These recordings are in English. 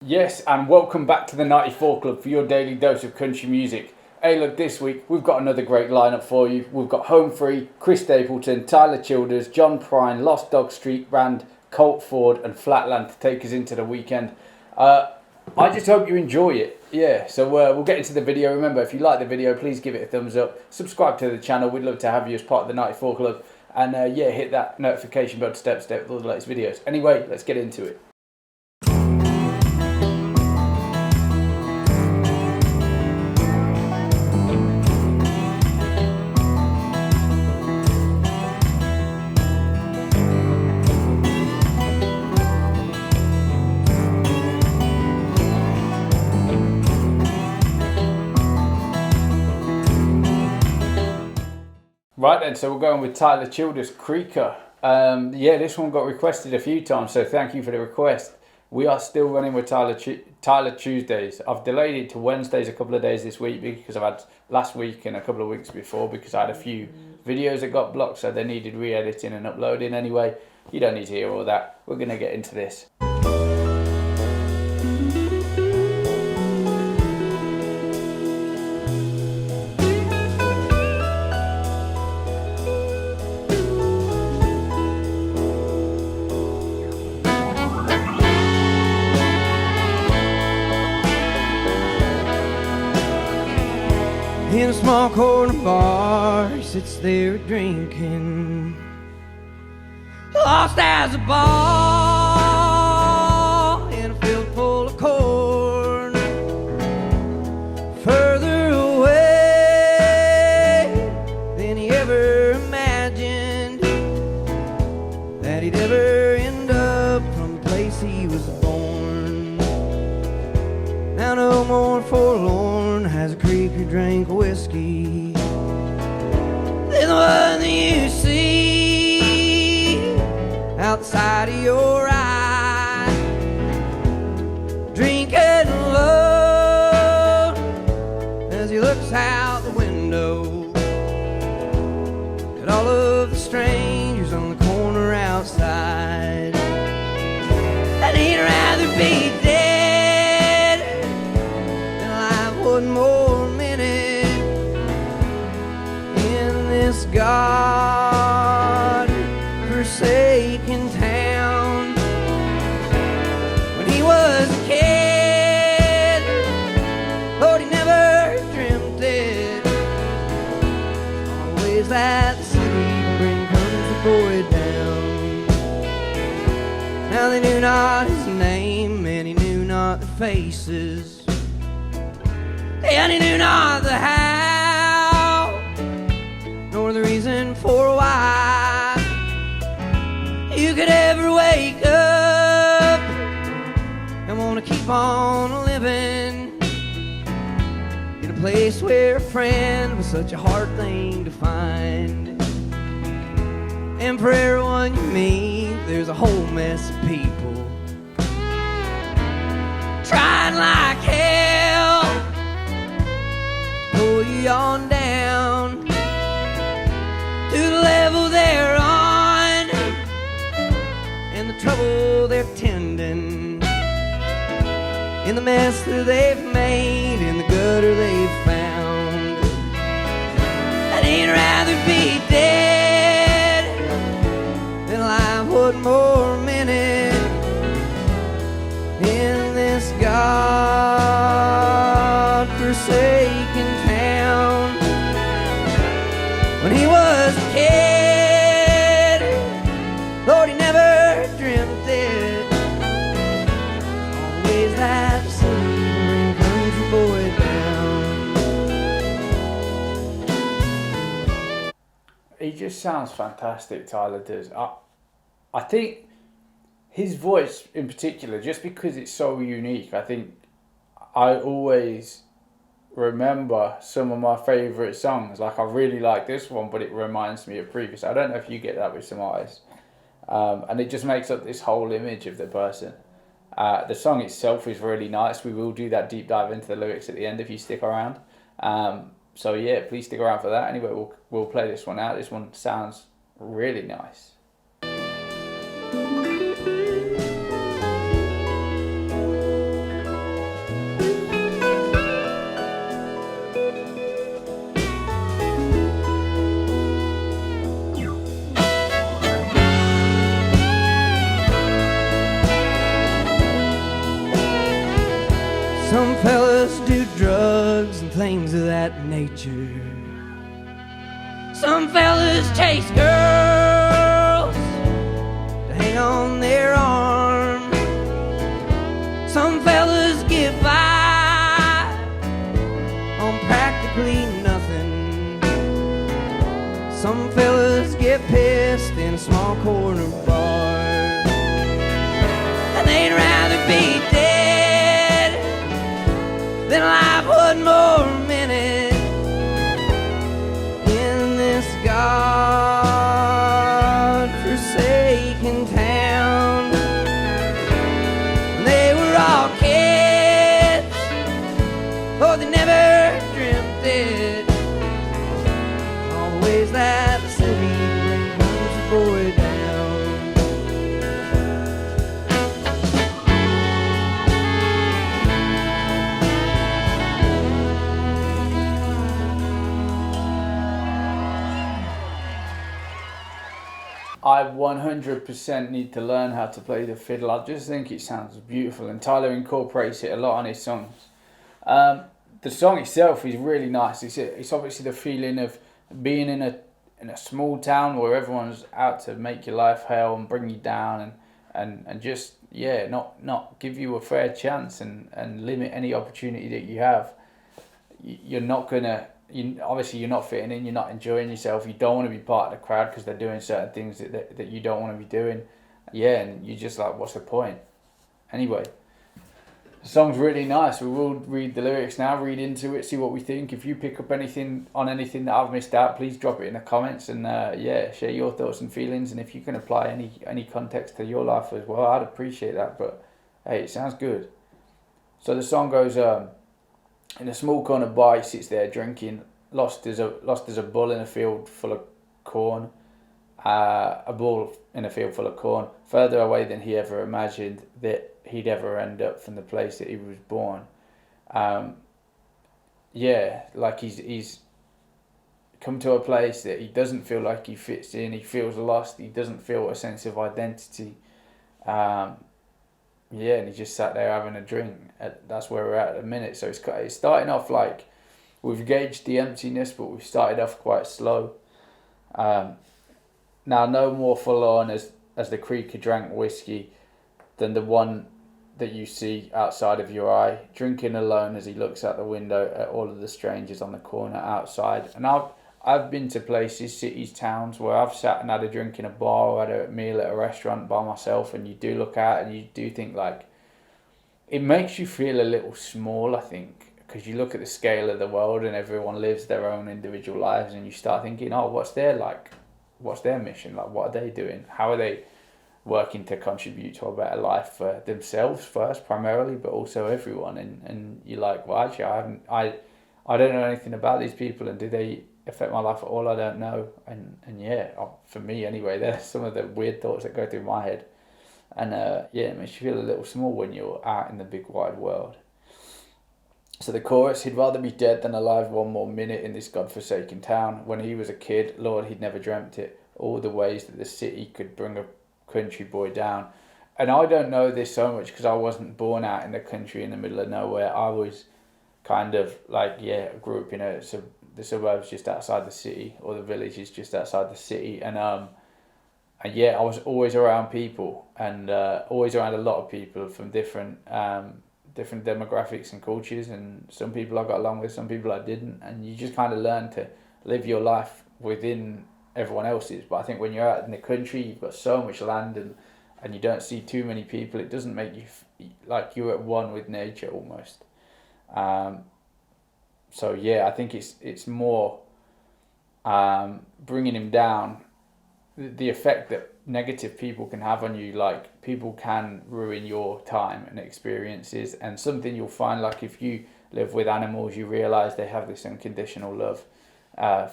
Yes, and welcome back to the 94 Club for your daily dose of country music. Hey, look, this week we've got another great lineup for you. We've got Home Free, Chris Stapleton, Tyler Childers, John Prine, Lost Dog Street Band, Colt Ford, and Flatland to take us into the weekend. I just hope you enjoy it. Yeah, so we'll get into the video. Remember, if you like the video, please give it a thumbs up. Subscribe to the channel. We'd love to have you as part of the 94 Club. And hit that notification bell to step with all the latest videos. Anyway, let's get into it. Right then, so we're going with Tyler Childers, Creaker. This one got requested a few times, so thank you for the request. We are still running with Tyler Tuesdays. I've delayed it to Wednesdays a couple of days this week because I've had last week and a couple of weeks before because I had a few videos that got blocked, so they needed re-editing and uploading anyway. You don't need to hear all that. We're going to get into this. In a small corner bar, he sits there drinking, lost as a ball in a field full of corn. Further away than he ever imagined that he'd ever end up from the place he was born. Now no more forlorn has a creaker drank whiskey than the one that you see outside of your eye, drinking alone as he looks out the window at all of the strangers on the corner outside. And he'd rather be dead than alive one more minute in this God-forsaken town. When he was a kid, Lord, he never dreamt it. Always that the city can bring country boy down. Now they knew not his name, and he knew not the faces, and he knew not the how, nor the reason for why you could ever wake up and want to keep on living in a place where a friend was such a hard thing to find. And for everyone you meet, there's a whole mess of people trying like hell to pull you on down to the level they're on and the trouble they're tending, in the mess that they've made, in the gutter they've found. And he'd rather be dead than alive one more minute in this God-forsaken town. When he was a kid, Lord, he never dreamt it. Always that silver country boy down. He just sounds fantastic, Tyler does. I think his voice in particular, just because it's so unique, I think I always remember some of my favourite songs. Like, I really like this one, but it reminds me of previous. I don't know if you get that with some artists. And it just makes up this whole image of the person. The song itself is really nice. We will do that deep dive into the lyrics at the end if you stick around. So yeah, please stick around for that. Anyway, we'll play this one out. This one sounds really nice. Some fellas do drugs and things of that nature. Some fellas chase girls to hang on their arm. Some fellas get by on practically nothing. Some fellas get pissed in a small corner bar, and they'd rather be dead than alive one more minute in this God-forsaken town. They were all kids, oh, they never dreamt it. All the ways that the city brings a boy down. I 100% need to learn how to play the fiddle. I just think it sounds beautiful, and Tyler incorporates it a lot on his songs. The song itself is really nice. It's obviously the feeling of being in a small town where everyone's out to make your life hell and bring you down and just not give you a fair chance and limit any opportunity that you have. You're not gonna. Obviously you're not fitting in, you're not enjoying yourself, you don't want to be part of the crowd because they're doing certain things that you don't want to be doing. And you're just like, what's the point? Anyway, the song's really nice. We will read the lyrics now, read into it, see what we think. If you pick up anything that I've missed out, please drop it in the comments and share your thoughts and feelings. And if you can apply any context to your life as well, I'd appreciate that. But hey, it sounds good. So the song goes, in a small corner bar, he sits there drinking, lost as a bull in a field full of corn, a bull in a field full of corn, further away than he ever imagined that he'd ever end up from the place that he was born. Like he's come to a place that he doesn't feel like he fits in, he feels lost, he doesn't feel a sense of identity. And he just sat there having a drink. That's where we're at the minute. So it's starting off like we've gauged the emptiness, but we've started off quite slow. Now, no more full on as the creaker drank whiskey than the one that you see outside of your eye, drinking alone as he looks out the window at all of the strangers on the corner outside. And I've been to places, cities, towns where I've sat and had a drink in a bar or had a meal at a restaurant by myself, and you do look out and you do think like, it makes you feel a little small, I think, because you look at the scale of the world and everyone lives their own individual lives, and you start thinking, oh, what's their mission? Like, what are they doing? How are they working to contribute to a better life for themselves first, primarily, but also everyone? And you're like, well, actually, I don't know anything about these people, and do they affect my life at all? I don't know. And for me anyway, there's some of the weird thoughts that go through my head, and it makes you feel a little small when you're out in the big wide world. So the chorus, he'd rather be dead than alive one more minute in this godforsaken town. When he was a kid, Lord, he'd never dreamt it, all the ways that the city could bring a country boy down. And I don't know this so much because I wasn't born out in the country in the middle of nowhere. I was kind of like, grew up in the suburbs just outside the city, or the villages just outside the city, and I was always around people, and always around a lot of people from different demographics and cultures, and some people I got along with, some people I didn't, and you just kind of learn to live your life within everyone else's. But I think when you're out in the country, you've got so much land and you don't see too many people, it doesn't make you like you're at one with nature almost. So I think it's more bringing him down, the effect that negative people can have on you. Like, people can ruin your time and experiences, and something you'll find, like if you live with animals, you realise they have this unconditional love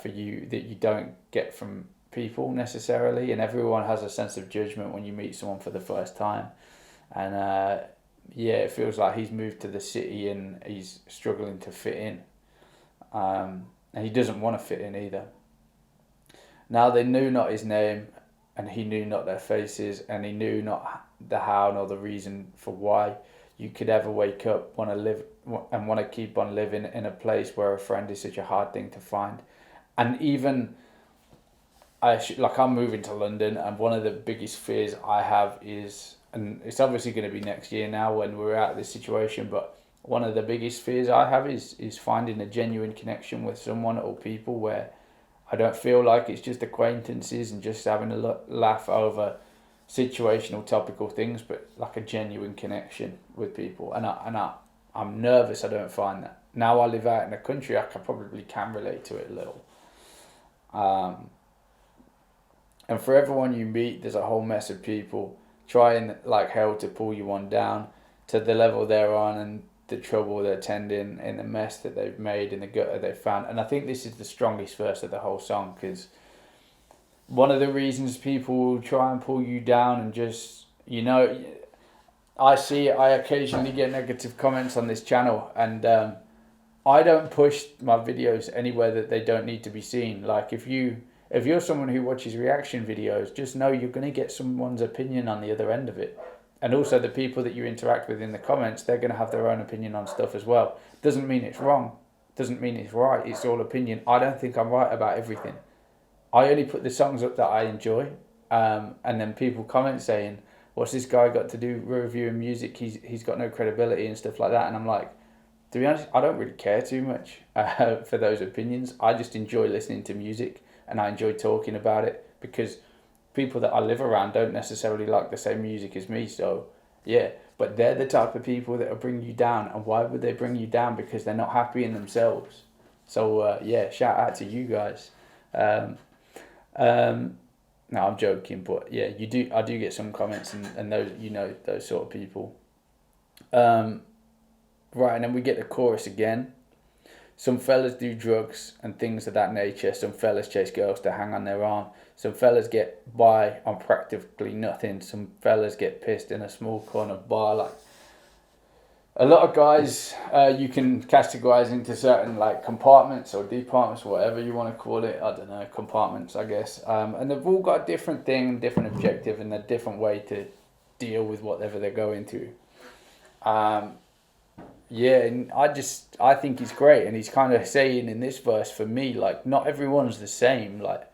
for you that you don't get from people necessarily, and everyone has a sense of judgment when you meet someone for the first time. And it feels like he's moved to the city and he's struggling to fit in. And he doesn't want to fit in either. Now they knew not his name, and he knew not their faces, and he knew not the how nor the reason for why. you could ever wake up, want to live, and want to keep on living in a place where a friend is such a hard thing to find. And even I'm moving to London, and one of the biggest fears I have is, and it's obviously going to be next year now when we're out of this situation, but one of the biggest fears I have is finding a genuine connection with someone or people where I don't feel like it's just acquaintances and just having a laugh over situational, topical things, but like a genuine connection with people. And I'm nervous I don't find that. Now I live out in the country, I probably can relate to it a little. And for everyone you meet, there's a whole mess of people trying like hell to pull you on down to the level they're on, and the trouble they're tending, and the mess that they've made, and the gutter they've found. And I think this is the strongest verse of the whole song, because one of the reasons people will try and pull you down and just, I occasionally get negative comments on this channel, and I don't push my videos anywhere that they don't need to be seen. Like if you're someone who watches reaction videos, just know you're going to get someone's opinion on the other end of it. And also the people that you interact with in the comments, they're going to have their own opinion on stuff as well. Doesn't mean it's wrong. Doesn't mean it's right. It's all opinion. I don't think I'm right about everything. I only put the songs up that I enjoy. And then people comment saying, what's this guy got to do reviewing music? He's got no credibility and stuff like that. And I'm like, to be honest, I don't really care too much for those opinions. I just enjoy listening to music, and I enjoy talking about it, because people that I live around don't necessarily like the same music as me. So yeah, but they're the type of people that will bring you down. And why would they bring you down? Because they're not happy in themselves. So yeah, shout out to you guys. No, I'm joking, but yeah, I do get some comments, and those, those sort of people. Right, and then we get the chorus again. Some fellas do drugs and things of that nature. Some fellas chase girls to hang on their arm. Some fellas get by on practically nothing. Some fellas get pissed in a small corner bar. Like a lot of guys, you can categorize into certain like compartments or departments, whatever you want to call it. I don't know, compartments, I guess. And they've all got a different thing, different objective, and a different way to deal with whatever they're going through. Yeah, and I think he's great, and he's kind of saying in this verse, for me, like, not everyone's the same. Like,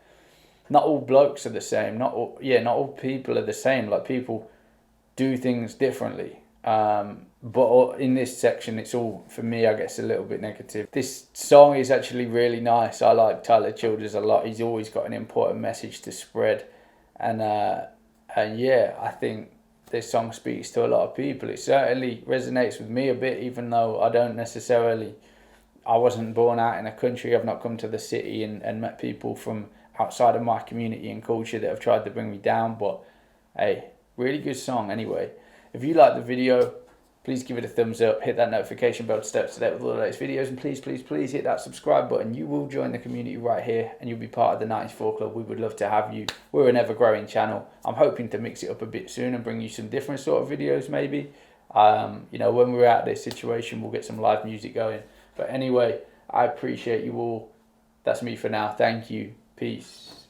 not all blokes are the same. Not all people are the same. Like, people do things differently. But in this section, it's all, for me, I guess, a little bit negative. This song is actually really nice. I like Tyler Childers a lot. He's always got an important message to spread, and yeah, I think this song speaks to a lot of people. It certainly resonates with me a bit, even though I wasn't born out in a country. I've not come to the city and met people from outside of my community and culture that have tried to bring me down. But hey, really good song anyway. If you like the video, please give it a thumbs up, hit that notification bell to stay up to date with all the latest videos, and please hit that subscribe button. You will join the community right here, and you'll be part of the 94 Club. We would love to have you. We're an ever-growing channel. I'm hoping to mix it up a bit soon and bring you some different sort of videos maybe. When we're out of this situation, we'll get some live music going. But anyway, I appreciate you all. That's me for now. Thank you. Peace.